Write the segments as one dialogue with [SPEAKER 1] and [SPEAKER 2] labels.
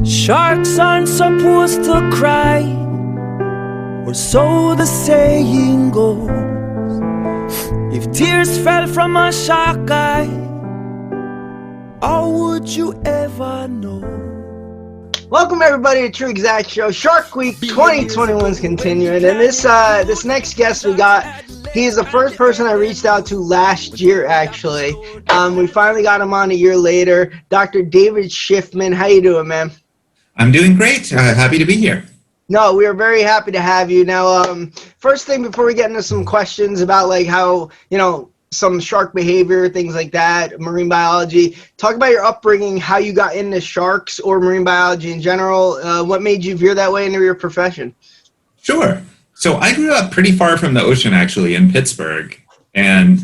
[SPEAKER 1] Sharks aren't supposed to cry, or so the saying goes. If tears fell from a shark eye, how would you ever know?
[SPEAKER 2] Welcome everybody to TruExact Show. Shark Week 2021 is continuing, and this next guest we got, he is the first person I reached out to last year actually. We finally got him on a year later. Dr. David Shiffman, how you doing, man?
[SPEAKER 3] I'm doing great. Happy to be here.
[SPEAKER 2] No, we are very happy to have you. Now, first thing before we get into some questions about like how, you know, some shark behavior, things like that, marine biology, talk about your upbringing, how you got into sharks or marine biology in general. What made you veer that way into your profession?
[SPEAKER 3] Sure. So I grew up pretty far from the ocean, actually, in Pittsburgh. And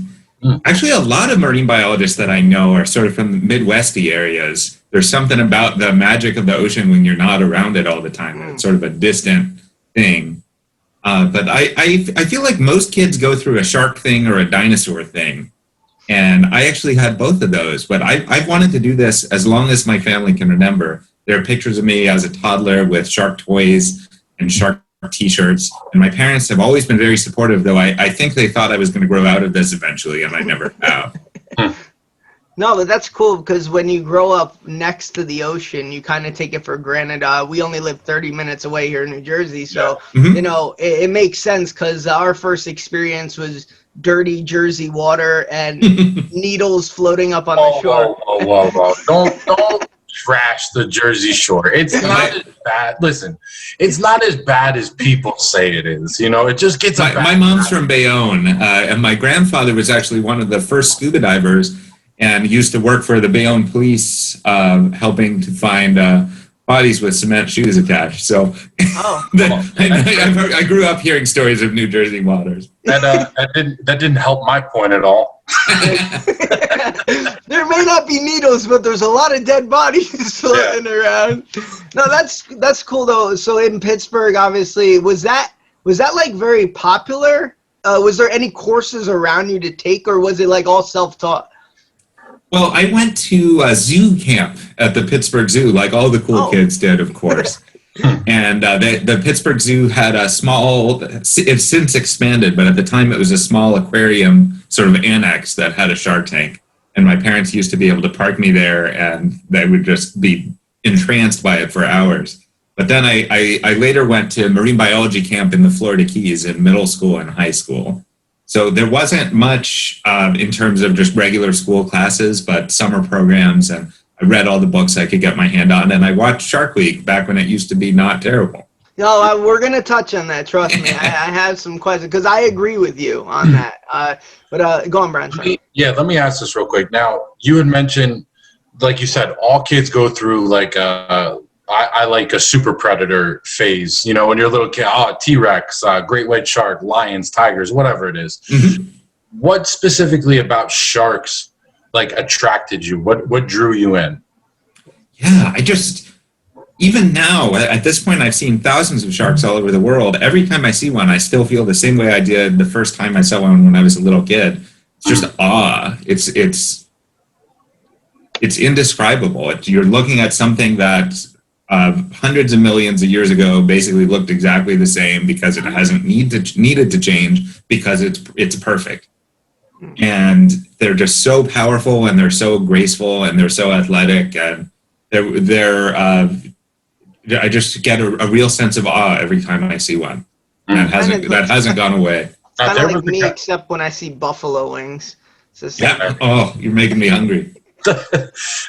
[SPEAKER 3] actually a lot of marine biologists that I know are sort of from the Midwesty areas. There's something about the magic of the ocean when you're not around it all the time. It's sort of a distant thing. But I feel like most kids go through a shark thing or a dinosaur thing. And I actually had both of those. But I've wanted to do this as long as my family can remember. There are pictures of me as a toddler with shark toys and shark t-shirts. And my parents have always been very supportive, though I think they thought I was going to grow out of this eventually, and I never have.
[SPEAKER 2] No, but that's cool because when you grow up next to the ocean, you kind of take it for granted. We only live 30 minutes away here in New Jersey, so you know it makes sense because our first experience was dirty Jersey water and needles floating up on the shore.
[SPEAKER 4] Whoa. Don't trash the Jersey Shore. It's not as bad. Listen, it's not as bad as people say it is. You know, it just gets a
[SPEAKER 3] My mom's from Bayonne, and my grandfather was actually one of the first scuba divers and used to work for the Bayonne police, helping to find bodies with cement shoes attached. So I grew up hearing stories of New Jersey waters.
[SPEAKER 4] That didn't help my point at all.
[SPEAKER 2] There may not be needles, but there's a lot of dead bodies floating around. No, that's cool though. So in Pittsburgh, obviously, was that like very popular? Was there any courses around you to take, or was it like all self-taught?
[SPEAKER 3] Well, I went to a zoo camp at the Pittsburgh Zoo, like all the cool kids did, of course. And the Pittsburgh Zoo had a small, it's since expanded, but at the time it was a small aquarium sort of annex that had a shark tank. And my parents used to be able to park me there, and they would just be entranced by it for hours. But then I later went to marine biology camp in the Florida Keys in middle school and high school. So there wasn't much in terms of just regular school classes, but summer programs, and I read all the books I could get my hand on, and I watched SHARKWEEK back when it used to be not terrible.
[SPEAKER 2] No, we're going to touch on that, trust me. I have some questions, because I agree with you on that. But go on, Brian.
[SPEAKER 4] Yeah, let me ask this real quick. Now, you had mentioned, like you said, all kids go through like I like a super predator phase, you know, when you're a little kid, T-Rex, great white shark, lions, tigers, whatever it is. What specifically about sharks like attracted you? What drew you in?
[SPEAKER 3] Yeah, even now, at this point, I've seen thousands of sharks all over the world. Every time I see one, I still feel the same way I did the first time I saw one when I was a little kid. It's just awe. It's indescribable. You're looking at something that hundreds of millions of years ago basically looked exactly the same because it hasn't needed to change because it's perfect. And they're just so powerful, and they're so graceful, and they're so athletic, and I just get a real sense of awe every time I see one. That hasn't gone away.
[SPEAKER 2] Kind of like me, except when I see buffalo wings.
[SPEAKER 3] Yeah. Oh, you're making me hungry.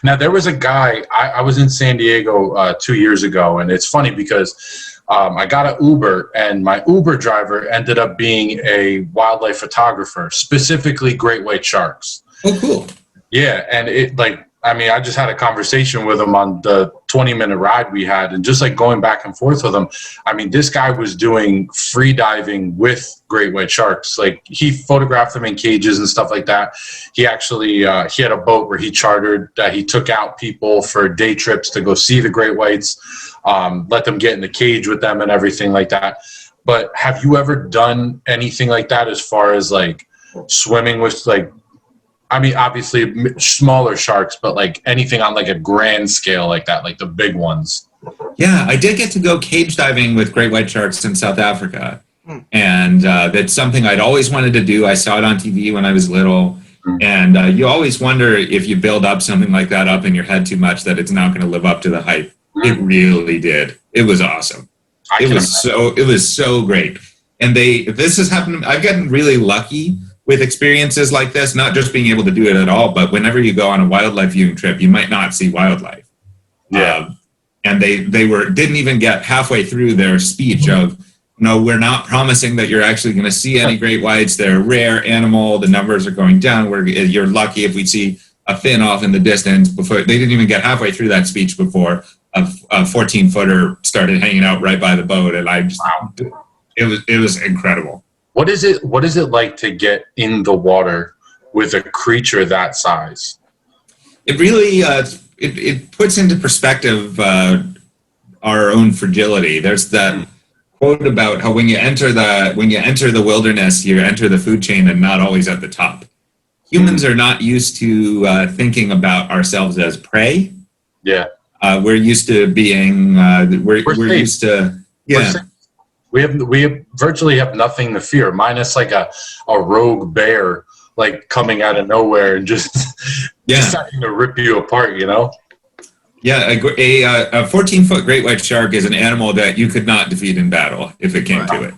[SPEAKER 4] Now, there was a guy, I was in San Diego 2 years ago, and it's funny because I got an Uber, and my Uber driver ended up being a wildlife photographer, specifically great white sharks.
[SPEAKER 3] Oh, cool.
[SPEAKER 4] Yeah, and I just had a conversation with him on the 20-minute ride we had, and just like going back and forth with him, I mean, this guy was doing free diving with great white sharks. Like, he photographed them in cages and stuff like that. He actually, he had a boat where he chartered that he took out people for day trips to go see the great whites, let them get in the cage with them and everything like that. But have you ever done anything like that as far as like swimming with like, I mean, obviously smaller sharks, but like anything on like a grand scale like that, like the big ones?
[SPEAKER 3] Yeah, I did get to go cage diving with great white sharks in South Africa. And that's something I'd always wanted to do. I saw it on TV when I was little. And you always wonder if you build up something like that up in your head too much that it's not going to live up to the hype. It really did. It was awesome. It was so great. And this has happened. I've gotten really lucky with experiences like this, not just being able to do it at all, but whenever you go on a wildlife viewing trip, you might not see wildlife.
[SPEAKER 4] Yeah.
[SPEAKER 3] And they didn't even get halfway through their speech of, no, we're not promising that you're actually going to see any great whites. They're a rare animal. The numbers are going down. You're lucky if we see a fin off in the distance. Before they didn't even get halfway through that speech before a 14-footer started hanging out right by the boat, and it was incredible.
[SPEAKER 4] What is it like to get in the water with a creature that size?
[SPEAKER 3] It really it puts into perspective our own fragility. There's that quote about how when you enter the wilderness, you enter the food chain and not always at the top. Humans are not used to thinking about ourselves as prey.
[SPEAKER 4] Yeah.
[SPEAKER 3] We're used to being we're used to
[SPEAKER 4] we virtually have nothing to fear, minus like a rogue bear like coming out of nowhere and just starting to rip you apart, you know?
[SPEAKER 3] Yeah, a 14-foot great white shark is an animal that you could not defeat in battle if it came to it.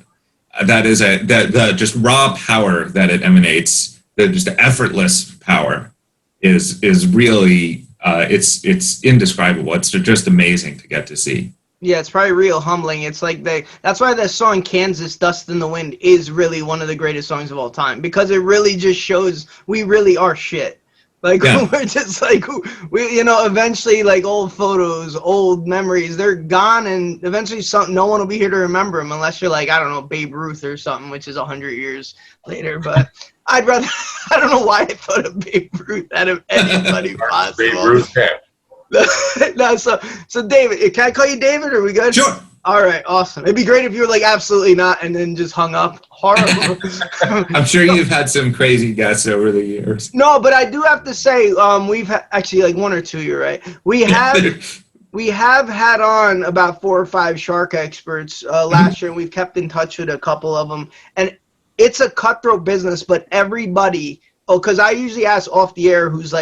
[SPEAKER 3] That is the just raw power that it emanates, just the effortless power is really it's indescribable. It's just amazing to get to see.
[SPEAKER 2] Yeah, it's probably real humbling. It's like that's why the song Kansas Dust in the Wind is really one of the greatest songs of all time, because it really just shows we really are shit. Like, we're just like, eventually, like, old photos, old memories, they're gone, and eventually no one will be here to remember them unless you're like, I don't know, Babe Ruth or something, which is 100 years later. But I'd rather, I don't know why I thought of Babe Ruth out of anybody possible.
[SPEAKER 4] Babe Ruth,
[SPEAKER 2] No, so David, can I call you David, or are we good?
[SPEAKER 3] Sure.
[SPEAKER 2] All right, awesome. It'd be great if you were like, absolutely not, and then just hung up. Horrible.
[SPEAKER 3] I'm sure you've had some crazy guests over the years.
[SPEAKER 2] No, but I do have to say, we've actually like one or two. You're right. We have had on about 4 or 5 shark experts last year, and we've kept in touch with a couple of them. And it's a cutthroat business, but everybody. Because I usually ask off the air who's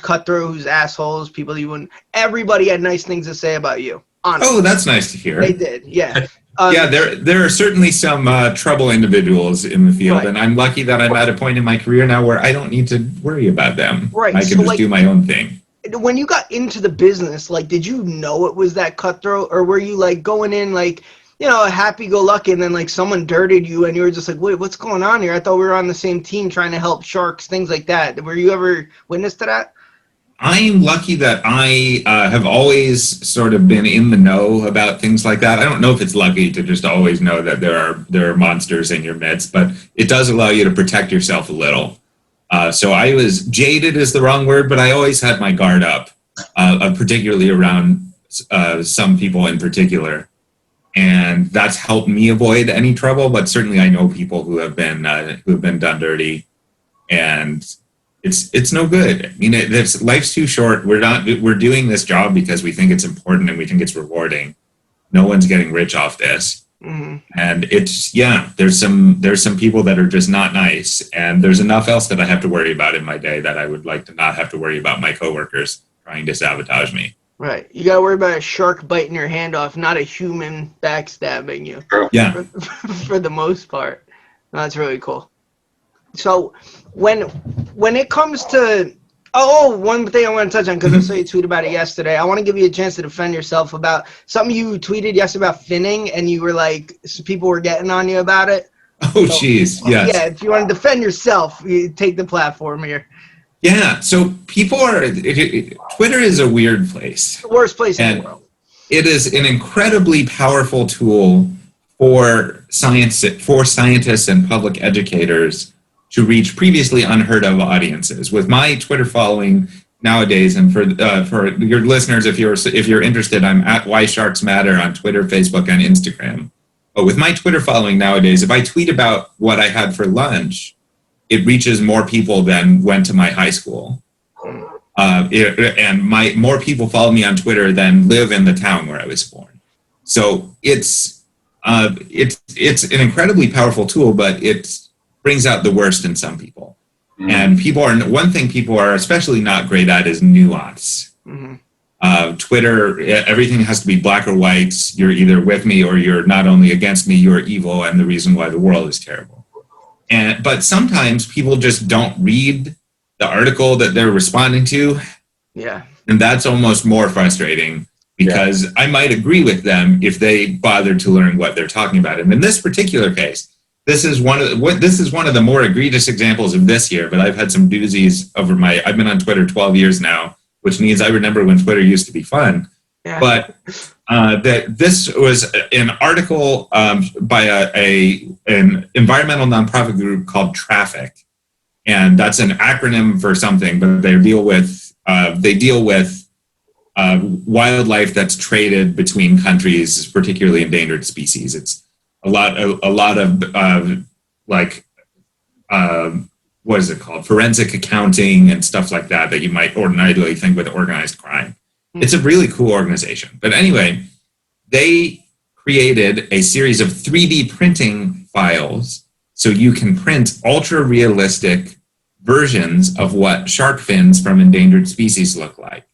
[SPEAKER 2] cutthroat, who's assholes, people you wouldn't. Everybody had nice things to say about you. Honestly.
[SPEAKER 3] Oh, that's nice to hear.
[SPEAKER 2] They did, yeah.
[SPEAKER 3] There are certainly some trouble individuals in the field, and I'm lucky that I'm at a point in my career now where I don't need to worry about them.
[SPEAKER 2] Right.
[SPEAKER 3] I can just do my own thing.
[SPEAKER 2] When you got into the business, like, did you know it was that cutthroat, or were you like going in like, happy-go-lucky, and then like someone dirted you, and you were just like, wait, what's going on here? I thought we were on the same team trying to help sharks, things like that. Were you ever witness to that?
[SPEAKER 3] I'm lucky that I have always sort of been in the know about things like that. I don't know if it's lucky to just always know that there are monsters in your midst, but it does allow you to protect yourself a little. So I was jaded is the wrong word, but I always had my guard up, particularly around some people in particular. And that's helped me avoid any trouble, but certainly I know people who have been done dirty, and it's no good. I mean, life's too short. We're doing this job because we think it's important and we think it's rewarding. No one's getting rich off this. Mm-hmm. And there's some people that are just not nice, and there's enough else that I have to worry about in my day that I would like to not have to worry about my coworkers trying to sabotage me.
[SPEAKER 2] Right. You got to worry about a shark biting your hand off, not a human backstabbing you.
[SPEAKER 3] Yeah.
[SPEAKER 2] For the most part. That's really cool. So when it comes to one thing I want to touch on, because I saw you tweet about it yesterday. I want to give you a chance to defend yourself about something you tweeted yesterday about finning, and you were like, people were getting on you about it.
[SPEAKER 3] Oh, jeez. Yes.
[SPEAKER 2] Yeah, if you want to defend yourself, you take the platform here.
[SPEAKER 3] Yeah, so Twitter is a weird place.
[SPEAKER 2] The worst place in the world.
[SPEAKER 3] It is an incredibly powerful tool for scientists and public educators to reach previously unheard of audiences. With my Twitter following nowadays, and for your listeners, if you're interested, I'm at Why Sharks Matter on Twitter, Facebook, and Instagram. But with my Twitter following nowadays, if I tweet about what I had for lunch, it reaches more people than went to my high school. And more people follow me on Twitter than live in the town where I was born. So it's an incredibly powerful tool, but it brings out the worst in some people. And one thing people are especially not great at is nuance. Twitter, everything has to be black or white. You're either with me or you're not only against me, you're evil and the reason why the world is terrible. But sometimes people just don't read the article that they're responding to.
[SPEAKER 2] Yeah.
[SPEAKER 3] And that's almost more frustrating because I might agree with them if they bothered to learn what they're talking about. And in this particular case, this is one of the more egregious examples of this year, but I've had some doozies I've been on Twitter 12 years now, which means I remember when Twitter used to be fun. Yeah. But this was an article by an environmental nonprofit group called Traffic. And that's an acronym for something, but they deal with wildlife that's traded between countries, particularly endangered species. It's a lot of what is it called? Forensic accounting and stuff like that you might ordinarily think with organized crime. It's a really cool organization. But anyway, they created a series of 3D printing files so you can print ultra realistic versions of what shark fins from endangered species look like.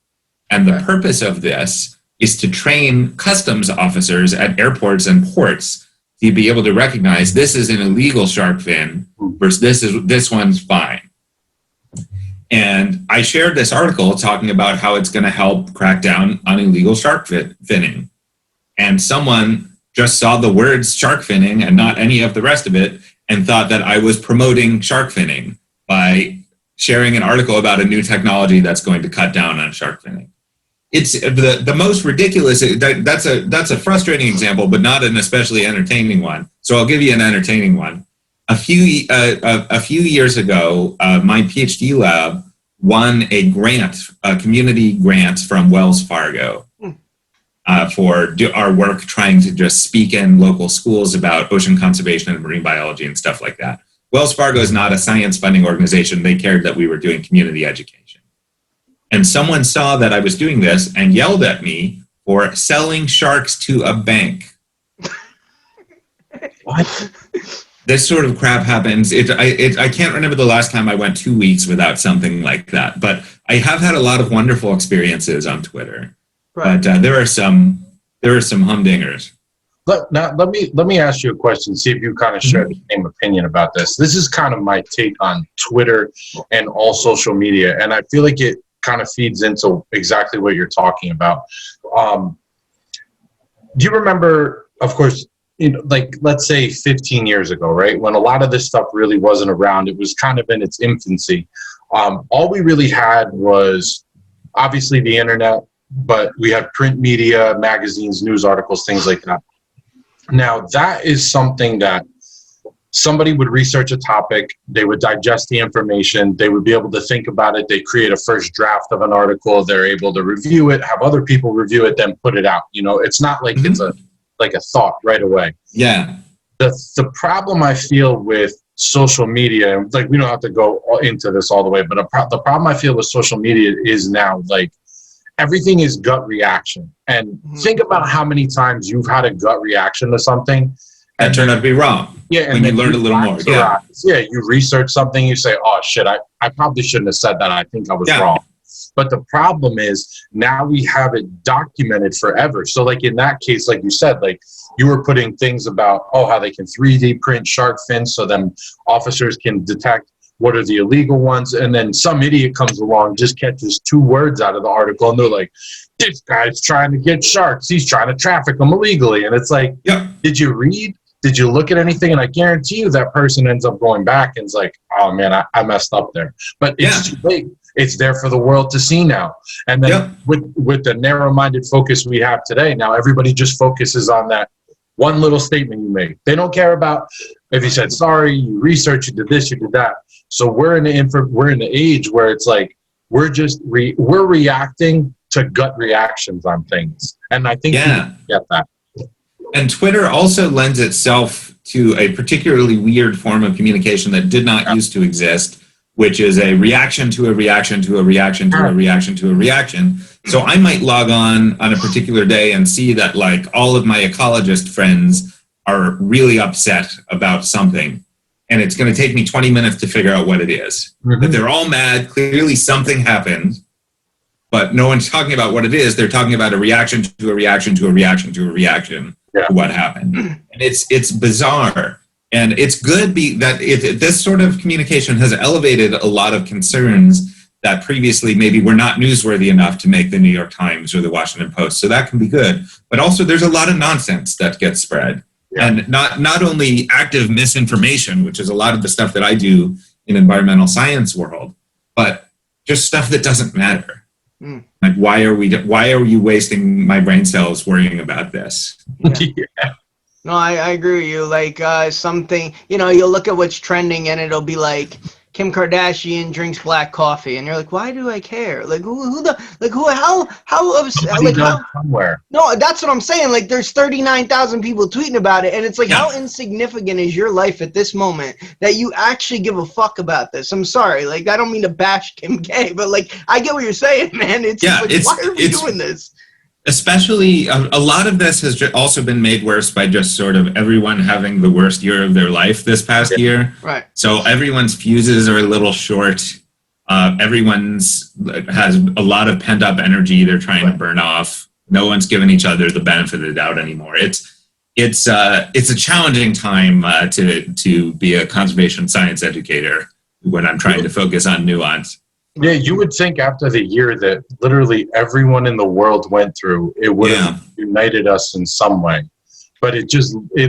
[SPEAKER 3] And the purpose of this is to train customs officers at airports and ports to be able to recognize this is an illegal shark fin versus this one's fine. And I shared this article talking about how it's going to help crack down on illegal shark finning. And someone just saw the words shark finning and not any of the rest of it and thought that I was promoting shark finning by sharing an article about a new technology that's going to cut down on shark finning. It's the most ridiculous. That's a frustrating example, but not an especially entertaining one. So I'll give you an entertaining one. A few years ago, my PhD lab won a community grant from Wells Fargo for our work trying to just speak in local schools about ocean conservation and marine biology and stuff like that. Wells Fargo is not a science funding organization. They cared that we were doing community education. And someone saw that I was doing this and yelled at me for selling sharks to a bank.
[SPEAKER 4] What?
[SPEAKER 3] This sort of crap happens. I can't remember the last time I went 2 weeks without something like that, but I have had a lot of wonderful experiences on Twitter. Right. But there are some humdingers.
[SPEAKER 4] Let me ask you a question, see if you kind of share the same opinion about this. This is kind of my take on Twitter and all social media, and I feel like it kind of feeds into exactly what you're talking about. Do you remember, of course, like let's say 15 years ago, right? When a lot of this stuff really wasn't around, it was kind of in its infancy. All we really had was obviously the internet, but we had print media, magazines, news articles, things like that. Now that is something that somebody would research a topic, they would digest the information, they would be able to think about it, they create a first draft of an article, they're able to review it, have other people review it, then put it out. It's not like it's a thought right away. Yeah. The problem I feel with social media, like we don't have to go into this all the way, but the problem I feel with social media is now like everything is gut reaction. And think about how many times you've had a gut reaction to something
[SPEAKER 3] and turned out to be wrong.
[SPEAKER 4] Yeah, and
[SPEAKER 3] when you learned a little more.
[SPEAKER 4] Yeah, you research something, you say, oh shit, I probably shouldn't have said that. I think I was wrong. But the problem is now we have it documented forever. So like in that case, like you said, like you were putting things about, how they can 3D print shark fins so then officers can detect what are the illegal ones. And then some idiot comes along, just catches 2 words out of the article and they're like, this guy's trying to get sharks. He's trying to traffic them illegally. And it's like, did you read? Did you look at anything? And I guarantee you that person ends up going back and it's like, oh man, I messed up there. But it's too late. It's there for the world to see now. And then with the narrow-minded focus we have today, now everybody just focuses on that one little statement you made. They don't care about if you said sorry, you researched, you did this, you did that. So we're in the age where it's like we're just we're reacting to gut reactions on things, and I think you get that.
[SPEAKER 3] And Twitter also lends itself to a particularly weird form of communication that did not used to exist, which is a reaction to a reaction to a reaction to a reaction to a reaction. So I might log on a particular day and see that like all of my ecologist friends are really upset about something. And it's going to take me 20 minutes to figure out what it is. But they're all mad. Clearly something happened, but no one's talking about what it is. They're talking about a reaction to a reaction to a reaction to a reaction to what happened. And it's bizarre. And it's good that this sort of communication has elevated a lot of concerns that previously maybe were not newsworthy enough to make the New York Times or the Washington Post. So that can be good. But also there's a lot of nonsense that gets spread. And not only active misinformation, which is a lot of the stuff that I do in environmental science world, but just stuff that doesn't matter. Like, why are you wasting my brain cells worrying about this?
[SPEAKER 2] No, I agree with you. Like something, you'll look at what's trending and it'll be like Kim Kardashian drinks black coffee, and you're like, why do I care? Like how upset? Like how?
[SPEAKER 4] Somewhere.
[SPEAKER 2] No, that's what I'm saying. Like there's 39,000 people tweeting about it, and it's like, how insignificant is your life at this moment that you actually give a fuck about this? I'm sorry, like I don't mean to bash Kim K, but like I get what you're saying, man. It's like, why are we doing this?
[SPEAKER 3] Especially, a lot of this has also been made worse by just sort of everyone having the worst year of their life this past year.
[SPEAKER 2] Right.
[SPEAKER 3] So everyone's fuses are a little short. Everyone's has a lot of pent up energy they're trying to burn off. No one's giving each other the benefit of the doubt anymore. It's a challenging time to be a conservation science educator when I'm trying to focus on nuance.
[SPEAKER 4] Yeah, you would think after the year that literally everyone in the world went through, it would have united us in some way. But it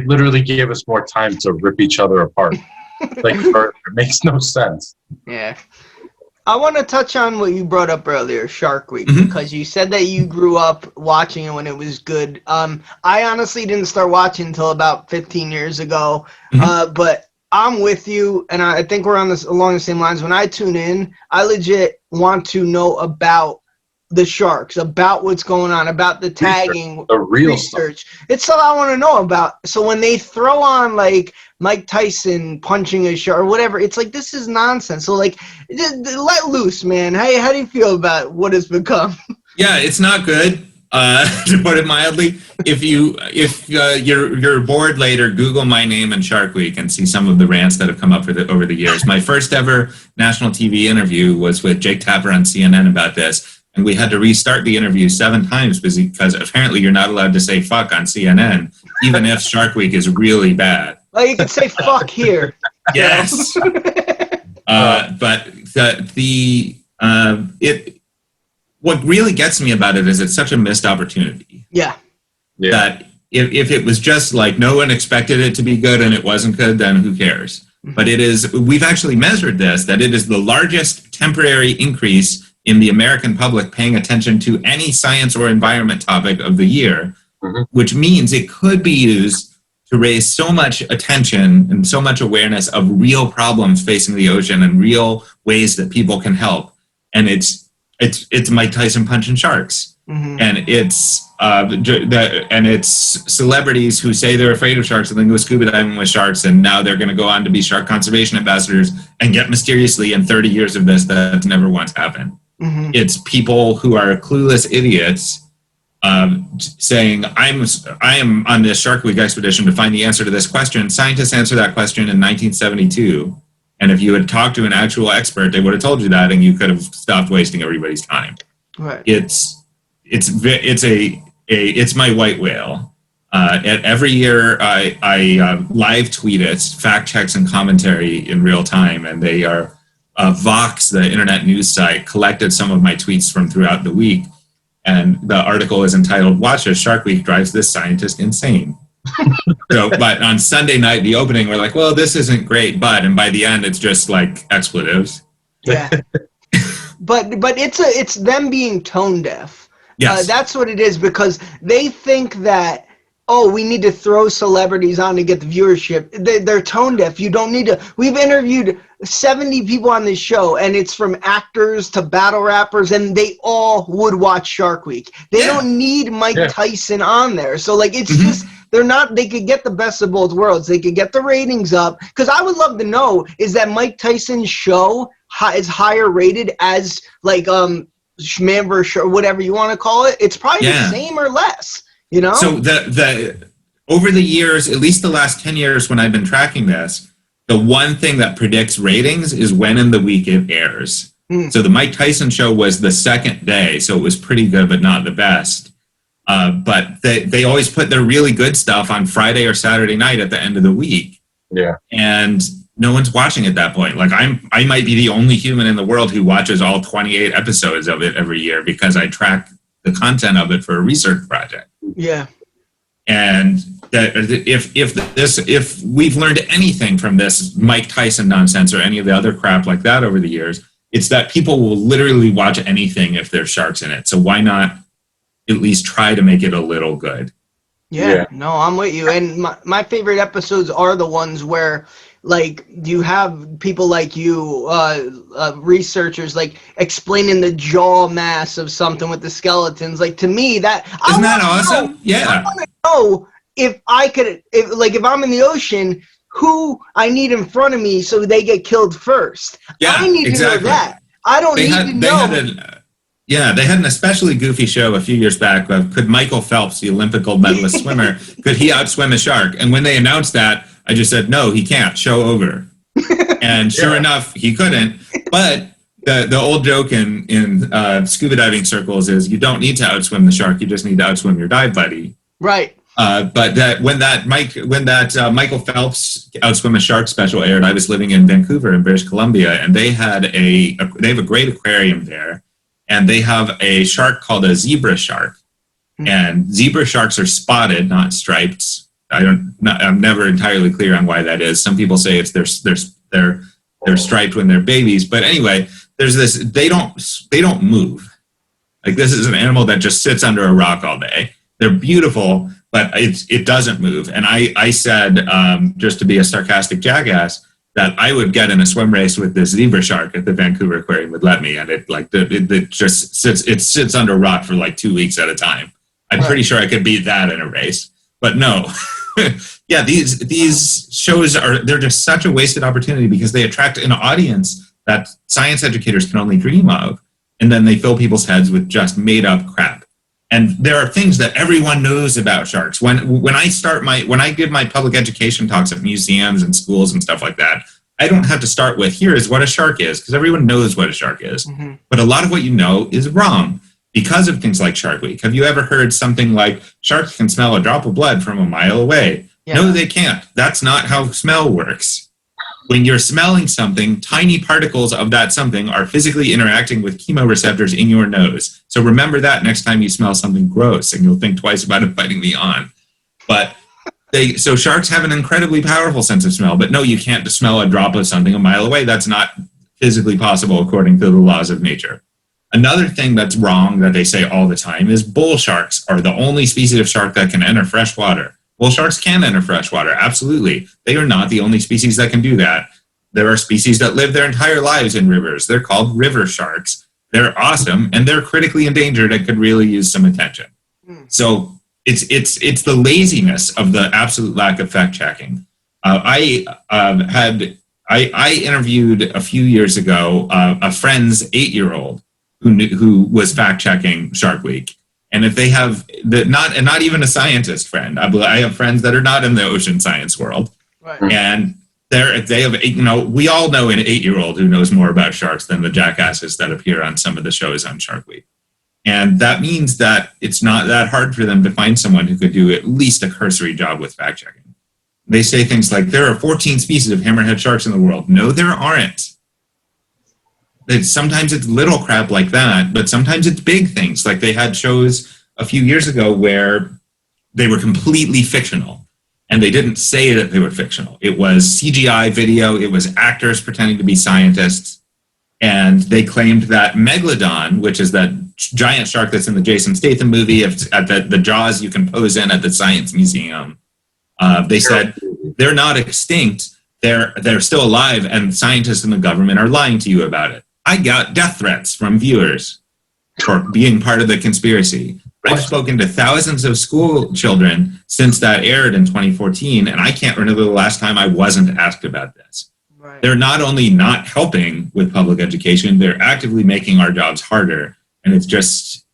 [SPEAKER 4] literally gave us more time to rip each other apart. Like, it makes no sense.
[SPEAKER 2] Yeah. I want to touch on what you brought up earlier, Shark Week, because you said that you grew up watching it when it was good. I honestly didn't start watching until about 15 years ago, but I'm with you, and I think we're along the same lines. When I tune in, I legit want to know about the sharks, about what's going on, about the tagging,
[SPEAKER 4] the real
[SPEAKER 2] research. It's all I want to know about. So when they throw on like Mike Tyson punching a shark or whatever, it's like, this is nonsense. So like, let loose, man. How do you feel about what it's become?
[SPEAKER 3] Yeah, it's not good. To put it mildly, if you're bored later, Google my name and Shark Week and see some of the rants that have come up over the years. My first ever national TV interview was with Jake Tapper on CNN about this, and we had to restart the interview 7 times because apparently you're not allowed to say fuck on CNN, even if Shark Week is really bad.
[SPEAKER 2] Well, you can say fuck here.
[SPEAKER 3] Yes. But what really gets me about it is it's such a missed opportunity.
[SPEAKER 2] Yeah.
[SPEAKER 3] That if it was just like no one expected it to be good and it wasn't good, then who cares? But we've actually measured this, that it is the largest temporary increase in the American public paying attention to any science or environment topic of the year, which means it could be used to raise so much attention and so much awareness of real problems facing the ocean and real ways that people can help. And it's Mike Tyson punching sharks, and it's celebrities who say they're afraid of sharks and then go scuba diving with sharks, and now they're going to go on to be shark conservation ambassadors and get mysteriously in 30 years of this that's never once happened. It's people who are clueless idiots saying, I am on this Shark Week expedition to find the answer to this question. Scientists answered that question in 1972. And if you had talked to an actual expert, they would have told you that, and you could have stopped wasting everybody's time.
[SPEAKER 2] Right.
[SPEAKER 3] It's my white whale. Every year, I live tweet it, fact checks and commentary in real time, and they are Vox, the internet news site, collected some of my tweets from throughout the week, and the article is entitled "Watch as Shark Week drives this scientist insane." But on Sunday night, the opening, we're like, well, this isn't great, and by the end, it's just like expletives.
[SPEAKER 2] Yeah. but it's them being tone deaf.
[SPEAKER 3] Yes.
[SPEAKER 2] That's what it is, because they think that, we need to throw celebrities on to get the viewership. They're tone deaf. You don't need to. We've interviewed 70 people on this show, and it's from actors to battle rappers, and they all would watch Shark Week. They don't need Mike Tyson on there. So like, it's just, they could get the best of both worlds. They could get the ratings up, because I would love to know, is that Mike Tyson's show is higher rated as like Schman versus or whatever you want to call it, it's probably the same or less. You know.
[SPEAKER 3] So the over the years, at least the last 10 years when I've been tracking this, the one thing that predicts ratings is when in the week it airs. So the Mike Tyson show was the second day, so it was pretty good, but not the best. But they always put their really good stuff on Friday or Saturday night at the end of the week.
[SPEAKER 4] Yeah.
[SPEAKER 3] And no one's watching at that point. Like I might be the only human in the world who watches all 28 episodes of it every year because I track the content of it for a research project.
[SPEAKER 2] Yeah.
[SPEAKER 3] And that if we've learned anything from this Mike Tyson nonsense or any of the other crap like that over the years, it's that people will literally watch anything if there's sharks in it. So why not at least try to make it a little good?
[SPEAKER 2] Yeah. No, I'm with you. And my favorite episodes are the ones where, like, you have people like you, researchers, like explaining the jaw mass of something with the skeletons. Like, to me, that
[SPEAKER 3] isn't that awesome? Yeah.
[SPEAKER 2] I want to know if I'm in the ocean, who I need in front of me so they get killed first.
[SPEAKER 3] Yeah,
[SPEAKER 2] I need to know that. I don't need to know.
[SPEAKER 3] They had an especially goofy show a few years back of could Michael Phelps, the Olympic gold medalist swimmer, could he outswim a shark? And when they announced that, I just said, no, he can't. Show over. And sure enough, he couldn't. But the old joke in scuba diving circles is you don't need to outswim the shark. You just need to outswim your dive buddy.
[SPEAKER 2] Right.
[SPEAKER 3] But when that Michael Phelps Outswim a Shark special aired, I was living in Vancouver in British Columbia, and they have a great aquarium there, and they have a shark called a zebra shark, and zebra sharks are spotted, not striped. I'm never entirely clear on why that is. Some people say it's they're striped when they're babies, but anyway, there's this. They don't move. Like, this is an animal that just sits under a rock all day. They're beautiful, but it doesn't move. And I said, just to be a sarcastic jackass, that I would get in a swim race with this zebra shark if the Vancouver Aquarium would let me. And it just sits under a rock for like 2 weeks at a time. I'm pretty sure I could beat that in a race, but no. Yeah, these shows they're just such a wasted opportunity because they attract an audience that science educators can only dream of. And then they fill people's heads with just made up crap. And there are things that everyone knows about sharks. When I give my public education talks at museums and schools and stuff like that, I don't have to start with, here is what a shark is, because everyone knows what a shark is. Mm-hmm. But a lot of what you know is wrong because of things like Shark Week. Have you ever heard something like, sharks can smell a drop of blood from a mile away? Yeah. No, they can't. That's not how smell works. When you're smelling something, tiny particles of that something are physically interacting with chemoreceptors in your nose. So remember that next time you smell something gross, and you'll think twice about inviting me on. But so sharks have an incredibly powerful sense of smell, but no, you can't smell a drop of something a mile away. That's not physically possible according to the laws of nature. Another thing that's wrong that they say all the time is bull sharks are the only species of shark that can enter fresh water. Well, sharks can enter freshwater, absolutely. They are not the only species that can do that. There are species that live their entire lives in rivers. They're called river sharks. They're awesome, and they're critically endangered and could really use some attention. So it's the laziness of the absolute lack of fact checking. I interviewed a few years ago a friend's 8-year-old who was fact checking Shark Week. And if they have not even a scientist friend, I have friends that are not in the ocean science world, right. And they have, we all know an 8-year-old who knows more about sharks than the jackasses that appear on some of the shows on Shark Week. And that means that it's not that hard for them to find someone who could do at least a cursory job with fact checking. They say things like, there are 14 species of hammerhead sharks in the world. No, there aren't. Sometimes it's little crap like that, but sometimes it's big things. Like they had shows a few years ago where they were completely fictional, and they didn't say that they were fictional. It was CGI video. It was actors pretending to be scientists, and they claimed that Megalodon, which is that giant shark that's in the Jason Statham movie, at the Jaws you can pose in at the Science Museum, they said they're not extinct. They're still alive, and scientists and the government are lying to you about it. I got death threats from viewers for being part of the conspiracy. I've spoken to thousands of school children since that aired in 2014, and I can't remember the last time I wasn't asked about this.
[SPEAKER 2] Right.
[SPEAKER 3] They're not only not helping with public education, they're actively making our jobs harder. And it's just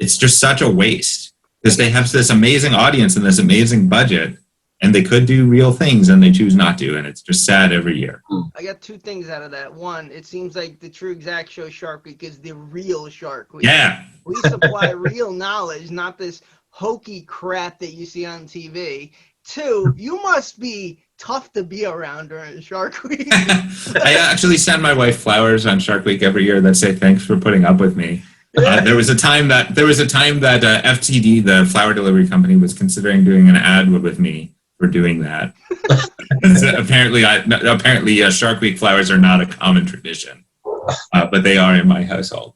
[SPEAKER 3] such a waste, because they have this amazing audience and this amazing budget, and they could do real things and they choose not to. And it's just sad every year.
[SPEAKER 2] I got two things out of that. One, it seems like the TruExact show Shark Week is the real Shark Week.
[SPEAKER 3] Yeah.
[SPEAKER 2] We supply real knowledge, not this hokey crap that you see on TV. Two, you must be tough to be around during Shark Week.
[SPEAKER 3] I actually send my wife flowers on Shark Week every year that say thanks for putting up with me. There was a time that FTD, the flower delivery company, was considering doing an ad with me for doing that. Apparently, Shark Week flowers are not a common tradition, but they are in my household.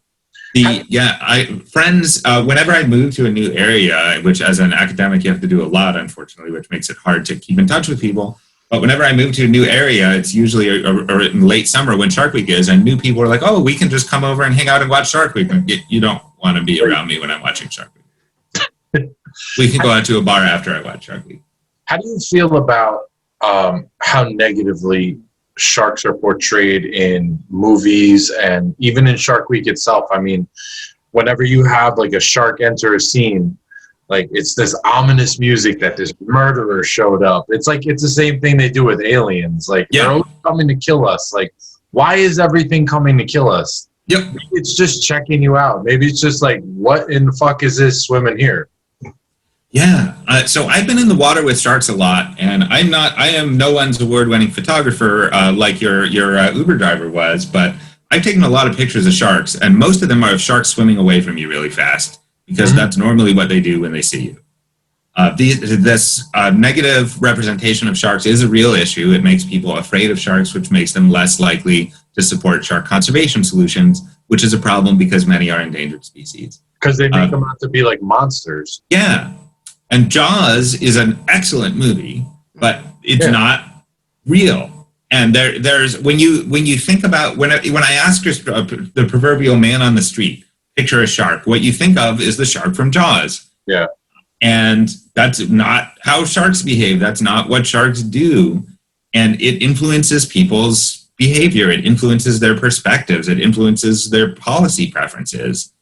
[SPEAKER 3] Whenever I move to a new area, which as an academic you have to do a lot, unfortunately, which makes it hard to keep in touch with people. But whenever I move to a new area, it's usually or in late summer when Shark Week is, and new people are like, oh, we can just come over and hang out and watch Shark Week. You don't want to be around me when I'm watching Shark Week. We can go out to a bar after I watch Shark Week.
[SPEAKER 4] How do you feel about how negatively sharks are portrayed in movies and even in Shark Week itself? I mean, whenever you have like a shark enter a scene, like it's this ominous music that this murderer showed up. It's like it's the same thing they do with aliens. Like they're always coming to kill us. Like, why is everything coming to kill us?
[SPEAKER 3] Yep.
[SPEAKER 4] Maybe it's just checking you out. Maybe it's just like, what in the fuck is this swimming here?
[SPEAKER 3] Yeah. So I've been in the water with sharks a lot, and I am no one's award-winning photographer like your Uber driver was, but I've taken a lot of pictures of sharks, and most of them are of sharks swimming away from you really fast, because that's normally what they do when they see you. This negative representation of sharks is a real issue. It makes people afraid of sharks, which makes them less likely to support shark conservation solutions, which is a problem because many are endangered species.
[SPEAKER 4] Because they make them out to be like monsters.
[SPEAKER 3] Yeah. And Jaws is an excellent movie, but it's not real. And there's when you think about when I ask the proverbial man on the street, picture a shark, what you think of is the shark from Jaws.
[SPEAKER 4] Yeah.
[SPEAKER 3] And that's not how sharks behave. That's not what sharks do. And it influences people's behavior. It influences their perspectives. It influences their policy preferences.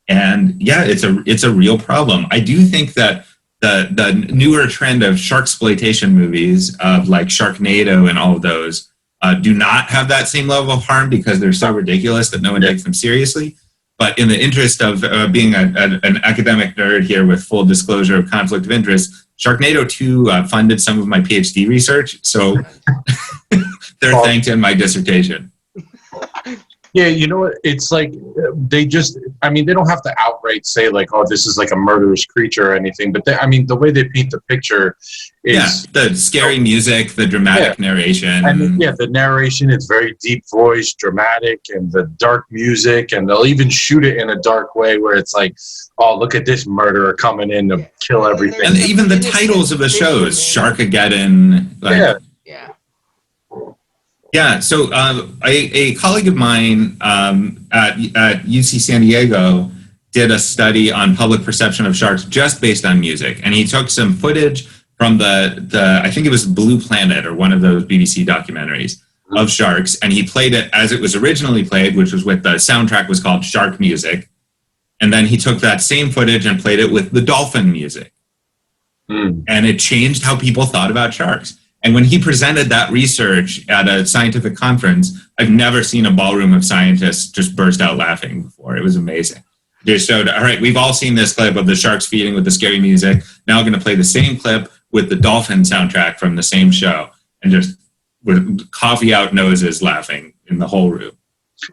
[SPEAKER 3] And yeah, it's a real problem. I do think that the newer trend of sharksploitation movies, like Sharknado and all of those, do not have that same level of harm because they're so ridiculous that no one takes them seriously. But in the interest of being an academic nerd here with full disclosure of conflict of interest, Sharknado 2 funded some of my PhD research, so they're thanked in my dissertation.
[SPEAKER 4] Yeah, you know what? It's like they don't have to outright say like, oh, this is like a murderous creature or anything. But the way they paint the picture is
[SPEAKER 3] the scary music, the dramatic narration.
[SPEAKER 4] And the narration is very deep voice, dramatic, and the dark music. And they'll even shoot it in a dark way where it's like, oh, look at this murderer coming in to kill everything.
[SPEAKER 3] And even the titles of the shows, Sharkageddon. Yeah, so a colleague of mine at UC San Diego did a study on public perception of sharks just based on music. And he took some footage from the I think it was Blue Planet or one of those BBC documentaries of sharks. And he played it as it was originally played, which was with the soundtrack was called Shark Music. And then he took that same footage and played it with the dolphin music. And it changed how people thought about sharks. And when he presented that research at a scientific conference, I've never seen a ballroom of scientists just burst out laughing before. It was amazing. They showed, all right, we've all seen this clip of the sharks feeding with the scary music. Now we're going to play the same clip with the dolphin soundtrack from the same show, and just with coffee out noses laughing in the whole room.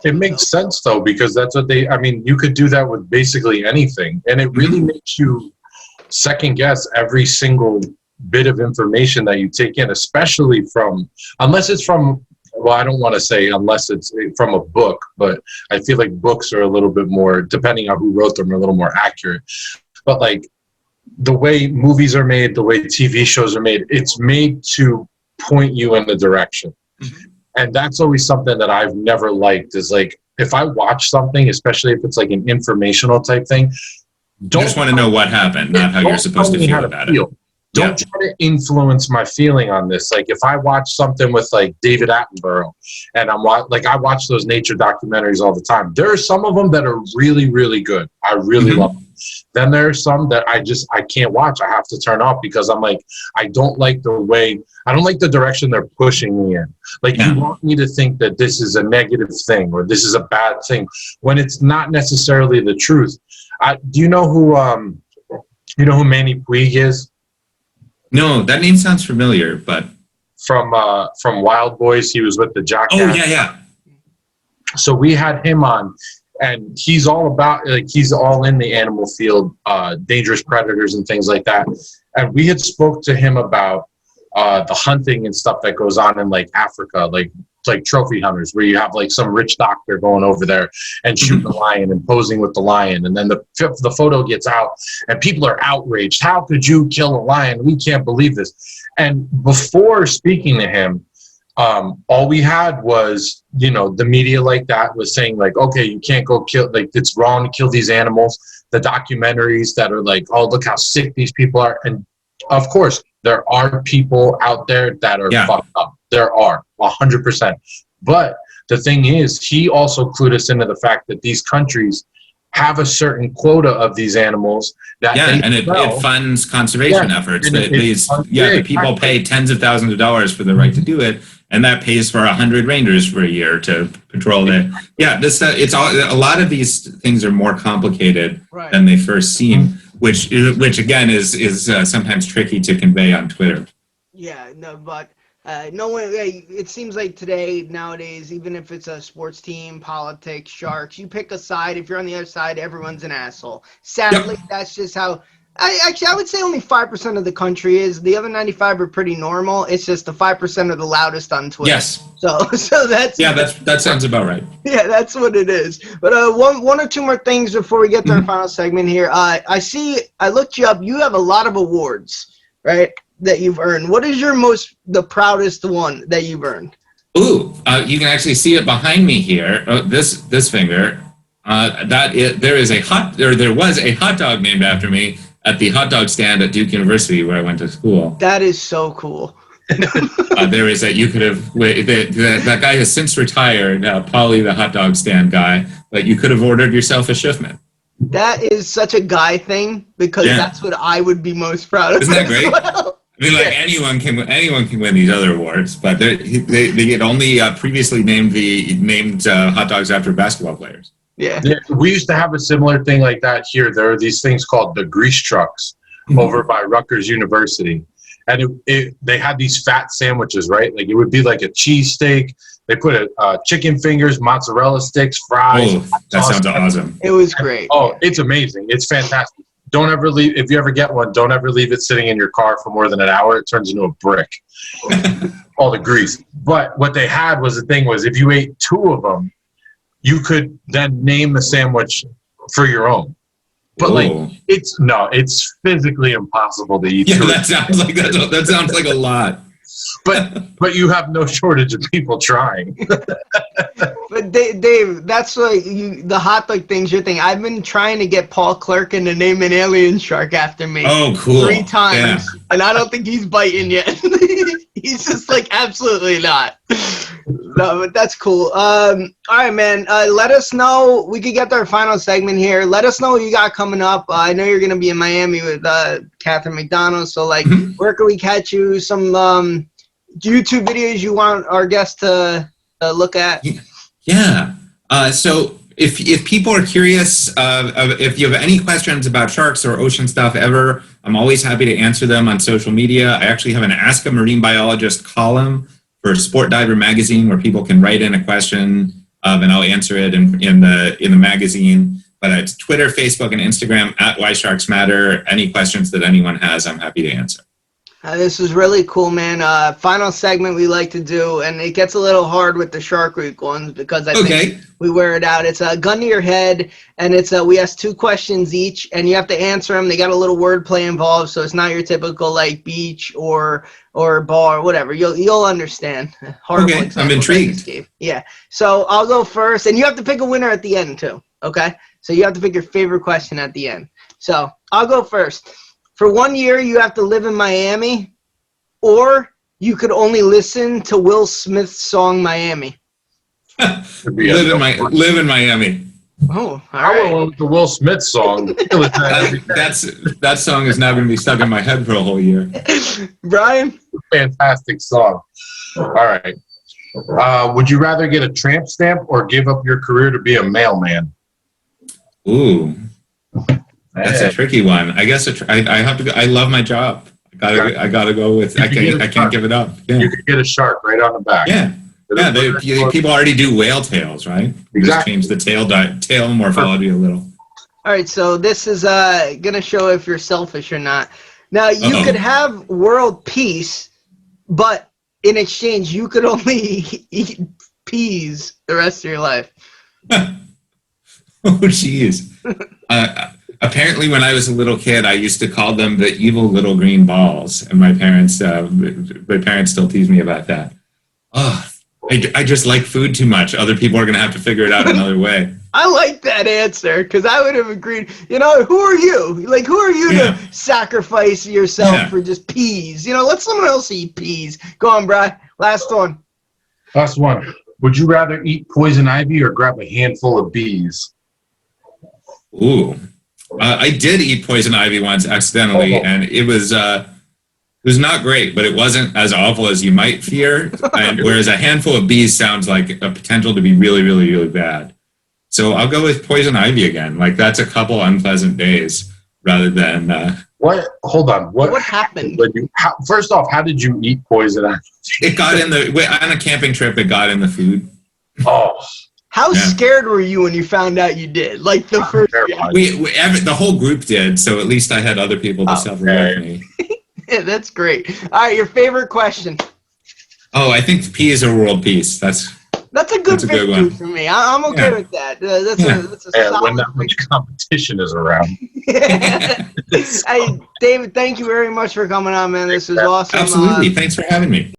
[SPEAKER 4] It makes sense, though, because that's what you could do that with basically anything. And it really makes you second guess every single bit of information that you take in, especially unless it's from a book, but I feel like books are a little bit more, depending on who wrote them, are a little more accurate. But like the way movies are made, the way TV shows are made, it's made to point you in the direction. And that's always something that I've never liked, is like, if I watch something, especially if it's like an informational type thing,
[SPEAKER 3] You just want to know what happened, not how you're supposed to feel about it.
[SPEAKER 4] Don't try to influence my feeling on this. Like if I watch something with like David Attenborough, and I watch those nature documentaries all the time. There are some of them that are really, really good. I really love them. Then there are some that I can't watch. I have to turn off because I'm like, I don't like the direction they're pushing me in. Like you want me to think that this is a negative thing or this is a bad thing when it's not necessarily the truth. Do you know who Manny Puig is?
[SPEAKER 3] No, that name sounds familiar, but
[SPEAKER 4] from Wild Boys, he was with the Jackass.
[SPEAKER 3] Oh yeah.
[SPEAKER 4] So we had him on, and he's all about he's all in the animal field, dangerous predators and things like that. And we had spoke to him about the hunting and stuff that goes on in like Africa, like trophy hunters, where you have like some rich doctor going over there and shooting a lion and posing with the lion, and then the photo gets out and people are outraged. How could you kill a lion? We can't believe this. And before speaking to him, all we had was, the media like that was saying like, okay, you can't go kill, like it's wrong to kill these animals. The documentaries that are like, oh, look how sick these people are. And of course, there are people out there that are fucked up. There are 100%. But the thing is, he also clued us into the fact that these countries have a certain quota of these animals that
[SPEAKER 3] it funds conservation efforts. The people pay tens of thousands of dollars for the right to do it, and that pays for 100 rangers for a year to patrol it. Yeah, it's all, a lot of these things are more complicated than they first seem, which again is sometimes tricky to convey on Twitter.
[SPEAKER 2] Yeah, no, but no one. It seems like nowadays, even if it's a sports team, politics, sharks, you pick a side. If you're on the other side, everyone's an asshole. Sadly, that's just how. I would say only 5% of the country is. The other 95 are pretty normal. It's just the 5% are the loudest on Twitter.
[SPEAKER 3] Yes.
[SPEAKER 2] So that's
[SPEAKER 3] that sounds about right.
[SPEAKER 2] Yeah, that's what it is. But one or two more things before we get to our final segment here. I looked you up. You have a lot of awards, right, that you've earned. What is the proudest one that you've earned?
[SPEAKER 3] Ooh, you can actually see it behind me here. Oh, this finger. There was a hot dog named after me at the hot dog stand at Duke University where I went to school.
[SPEAKER 2] That is so cool.
[SPEAKER 3] There is that guy has since retired, Paulie the hot dog stand guy, but you could have ordered yourself a Shiffman.
[SPEAKER 2] That is such a guy thing because that's what I would be most proud of.
[SPEAKER 3] Isn't that great?
[SPEAKER 2] Well.
[SPEAKER 3] I mean, like anyone can win these other awards, but they get only previously named hot dogs after basketball players.
[SPEAKER 2] Yeah,
[SPEAKER 4] we used to have a similar thing like that here. There are these things called the grease trucks over by Rutgers University, and they had these fat sandwiches, right? Like it would be like a cheesesteak. They put chicken fingers, mozzarella sticks, fries.
[SPEAKER 3] Oh, that sounds awesome.
[SPEAKER 2] It was great.
[SPEAKER 4] Oh, it's amazing. It's fantastic. Don't ever leave. If you ever get one, don't ever leave it sitting in your car for more than an hour. It turns into a brick. All the grease. But what they had was if you ate 2 of them, you could then name the sandwich for your own. But it's physically impossible to eat.
[SPEAKER 3] Yeah, that sounds like a lot.
[SPEAKER 4] But you have no shortage of people trying.
[SPEAKER 2] But Dave, that's like the hot dog thing's your thing. I've been trying to get Paul Clerkin to name an alien shark after me.
[SPEAKER 3] Oh, cool.
[SPEAKER 2] 3 times, and I don't think he's biting yet. He's just like, absolutely not. No, but that's cool. All right, man. Let us know. We could get to our final segment here. Let us know what you got coming up. I know you're going to be in Miami with Catherine McDonald. So, where can we catch you? Some YouTube videos you want our guests to look at?
[SPEAKER 3] Yeah. So if people are curious, if you have any questions about sharks or ocean stuff ever, I'm always happy to answer them on social media. I actually have an Ask a Marine Biologist column for Sport Diver magazine where people can write in a question and I'll answer it in the magazine. But it's Twitter, Facebook, and Instagram at Why Sharks Matter. Any questions that anyone has, I'm happy to answer.
[SPEAKER 2] This is really cool, man. Final segment we like to do, and it gets a little hard with the SHARKWEEK ones because I think we wear it out. It's a gun to your head, and we ask 2 questions each, and you have to answer them. They got a little wordplay involved, so it's not your typical like beach or bar, whatever. You'll understand.
[SPEAKER 3] Okay, I'm intrigued.
[SPEAKER 2] Yeah. So I'll go first, and you have to pick a winner at the end too. Okay. So you have to pick your favorite question at the end. So I'll go first. For 1 year, you have to live in Miami, or you could only listen to Will Smith's song "Miami."
[SPEAKER 3] Live in Miami.
[SPEAKER 2] Oh, all
[SPEAKER 4] I
[SPEAKER 2] right.
[SPEAKER 4] went with the Will Smith song.
[SPEAKER 3] That song is now going to be stuck in my head for a whole year.
[SPEAKER 2] Brian?
[SPEAKER 4] Fantastic song. All right. Would you rather get a tramp stamp or give up your career to be a mailman?
[SPEAKER 3] Ooh, that's a tricky one. I guess I have to. I love my job. I gotta go with. I can't give it up. Yeah.
[SPEAKER 4] You could get a shark right on the back.
[SPEAKER 3] Yeah. Yeah, people already do whale tails, right?
[SPEAKER 4] Exactly.
[SPEAKER 3] Just change the tail morphology a little.
[SPEAKER 2] All right, so this is going to show if you're selfish or not. Now, you could have world peace, but in exchange, you could only eat peas the rest of your life.
[SPEAKER 3] Oh, jeez. Apparently, when I was a little kid, I used to call them the evil little green balls, and my parents still tease me about that. Oh, I just like food too much. Other people are going to have to figure it out another way.
[SPEAKER 2] I like that answer because I would have agreed. You know, who are you? Like, who are you to sacrifice yourself for just peas? You know, let someone else eat peas. Go on, Brian. Last one.
[SPEAKER 4] Last one. Would you rather eat poison ivy or grab a handful of bees?
[SPEAKER 3] Ooh. I did eat poison ivy once accidentally, and it was not great, but it wasn't as awful as you might fear. And whereas a handful of bees sounds like a potential to be really, really, really bad. So I'll go with poison ivy again. Like, that's a couple unpleasant days rather than.
[SPEAKER 4] What? Hold on. What
[SPEAKER 2] happened?
[SPEAKER 4] First off, how did you eat poison ivy?
[SPEAKER 3] It got in on a camping trip. It got in the food.
[SPEAKER 4] Oh.
[SPEAKER 2] How scared were you when you found out you did? Like the first.
[SPEAKER 3] The whole group did. So at least I had other people to suffer with me.
[SPEAKER 2] Yeah, that's great. All right, your favorite question.
[SPEAKER 3] Oh, I think peas are world peace. That's
[SPEAKER 2] a good victory for me. I'm okay with that. That's a solid
[SPEAKER 4] when that much competition is around.
[SPEAKER 2] Hey, David, thank you very much for coming on, man. This was awesome.
[SPEAKER 3] Absolutely. Thanks for having me.